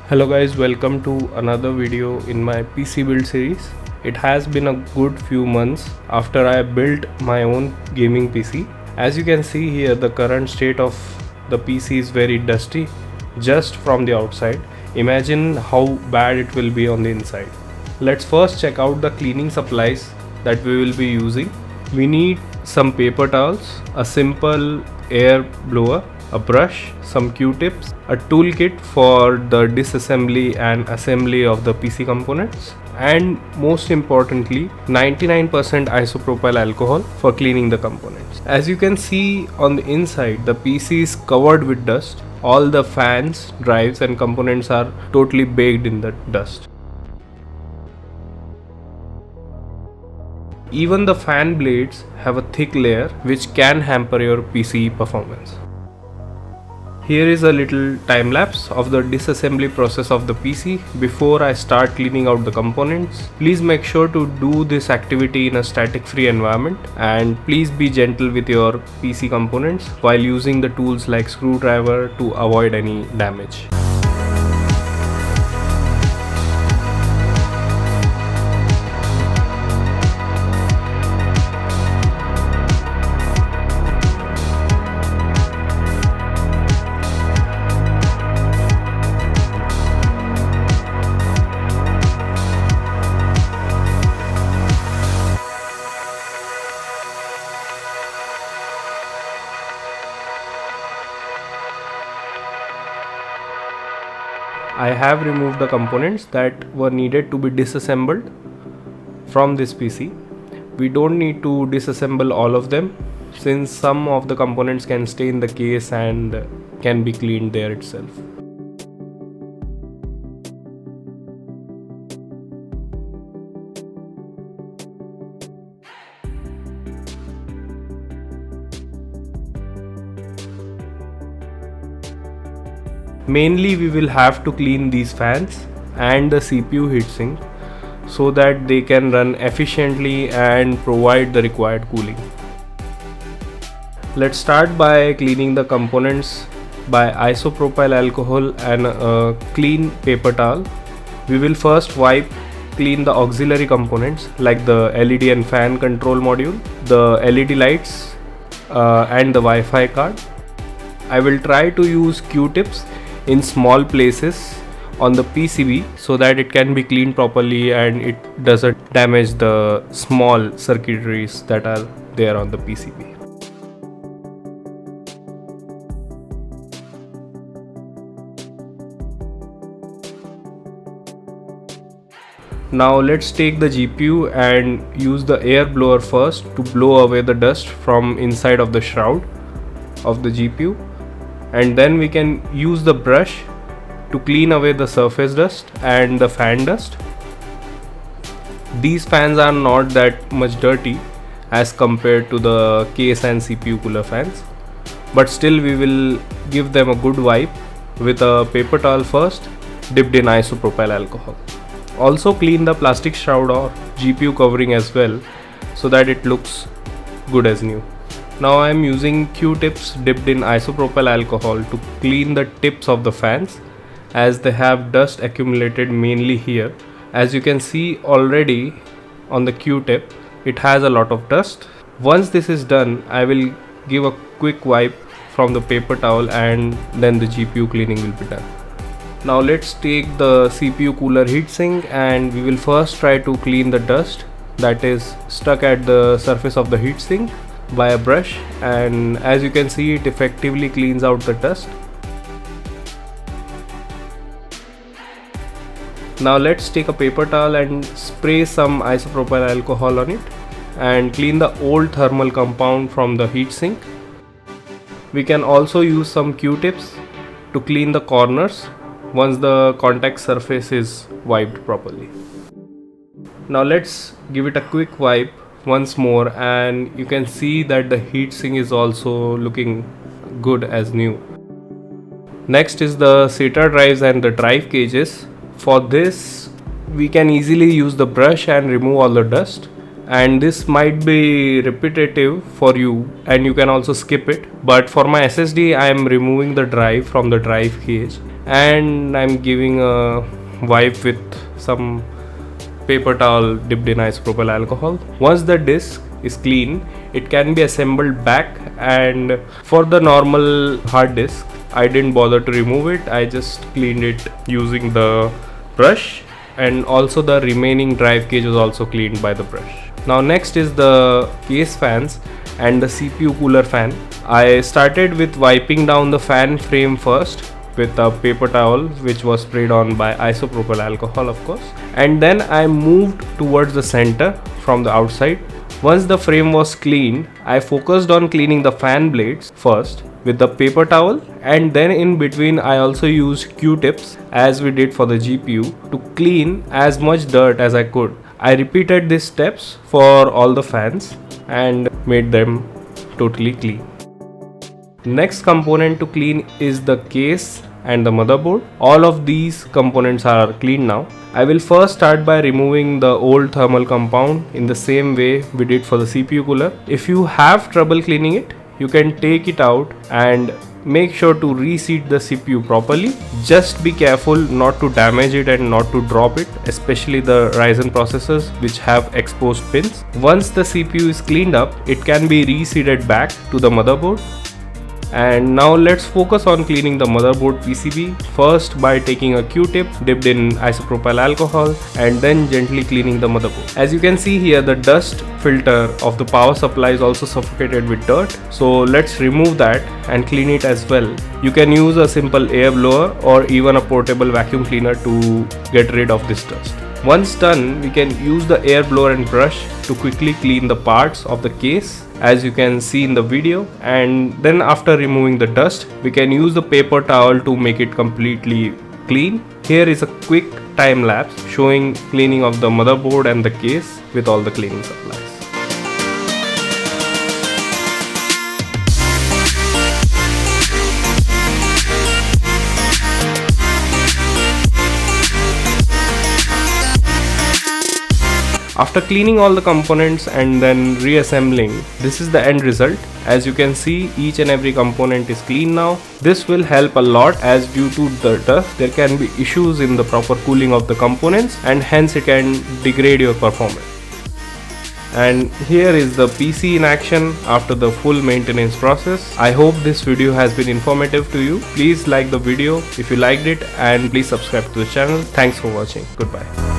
Hello guys, welcome to another video in my PC build series. It has been a good few months after I built my own gaming PC. As you can see here, the current state of the PC is very dusty just from the outside. Imagine how bad it will be on the inside. Let's first check out the cleaning supplies that we will be using. We need some paper towels, a simple air blower, a brush, some Q-tips, a toolkit for the disassembly and assembly of the PC components, and most importantly 99% isopropyl alcohol for cleaning the components. As you can see on the inside, the PC is covered with dust. All the fans, drives and components are totally baked in the dust. Even the fan blades have a thick layer which can hamper your PC performance. Here is a little time lapse of the disassembly process of the PC before I start cleaning out the components. Please make sure to do this activity in a static free environment, and please be gentle with your PC components while using the tools like screwdriver to avoid any damage. I have removed the components that were needed to be disassembled from this PC. We don't need to disassemble all of them since some of the components can stay in the case and can be cleaned there itself. Mainly we will have to clean these fans and the CPU heatsink so that they can run efficiently and provide the required cooling. Let's start by cleaning the components by isopropyl alcohol and a clean paper towel. We will first clean the auxiliary components like the LED and fan control module, the LED lights and the Wi-Fi card. I will try to use Q-tips in small places on the PCB so that it can be cleaned properly and it doesn't damage the small circuitries that are there on the PCB. Now let's take the GPU and use the air blower first to blow away the dust from inside of the shroud of the GPU. And then we can use the brush to clean away the surface dust and the fan dust. These fans are not that much dirty as compared to the case and CPU cooler fans, but still we will give them a good wipe with a paper towel first dipped in isopropyl alcohol. Also clean the plastic shroud or GPU covering as well so that it looks good as new. Now I am using Q-tips dipped in isopropyl alcohol to clean the tips of the fans as they have dust accumulated mainly here. As you can see already on the Q-tip, it has a lot of dust. Once this is done, I will give a quick wipe from the paper towel and then the GPU cleaning will be done. Now let's take the CPU cooler heatsink and we will first try to clean the dust that is stuck at the surface of the heatsink by a brush, and as you can see it effectively cleans out the dust. Now let's take a paper towel and spray some isopropyl alcohol on it and clean the old thermal compound from the heatsink. We can also use some Q-tips to clean the corners once the contact surface is wiped properly. Now let's give it a quick wipe once more, and you can see that the heatsink is also looking good as new. Next is the SATA drives and the drive cages. For this we can easily use the brush and remove all the dust, and this might be repetitive for you and you can also skip it, but for my SSD I am removing the drive from the drive cage and I'm giving a wipe with some paper towel dipped in isopropyl alcohol. Once the disc is clean, it can be assembled back, and for the normal hard disk I didn't bother to remove it. I just cleaned it using the brush, and also the remaining drive cage was also cleaned by the brush. Now next is the case fans and the CPU cooler fan. I started with wiping down the fan frame first with a paper towel which was sprayed on by isopropyl alcohol, of course, and then I moved towards the center from the outside. Once the frame was cleaned, I focused on cleaning the fan blades first with the paper towel, and then in between I also used Q-tips as we did for the GPU to clean as much dirt as I could. I repeated these steps for all the fans and made them totally clean. Next component to clean is the case and the motherboard. All of these components are clean now. I will first start by removing the old thermal compound in the same way we did for the CPU cooler. If you have trouble cleaning it, you can take it out and make sure to reseat the CPU properly. Just be careful not to damage it and not to drop it, especially the Ryzen processors which have exposed pins. Once the CPU is cleaned up, it can be reseated back to the motherboard. And now let's focus on cleaning the motherboard PCB, first by taking a Q-tip dipped in isopropyl alcohol and then gently cleaning the motherboard. As you can see here, the dust filter of the power supply is also suffocated with dirt, so let's remove that and clean it as well. You can use a simple air blower or even a portable vacuum cleaner to get rid of this dust. Once done, we can use the air blower and brush to quickly clean the parts of the case as you can see in the video, and then after removing the dust, we can use the paper towel to make it completely clean. Here is a quick time lapse showing cleaning of the motherboard and the case with all the cleaning supplies. After cleaning all the components and then reassembling, this is the end result. As you can see, each and every component is clean now. This will help a lot as due to the dust, there can be issues in the proper cooling of the components and hence it can degrade your performance. And here is the PC in action after the full maintenance process. I hope this video has been informative to you. Please like the video if you liked it and please subscribe to the channel. Thanks for watching. Goodbye.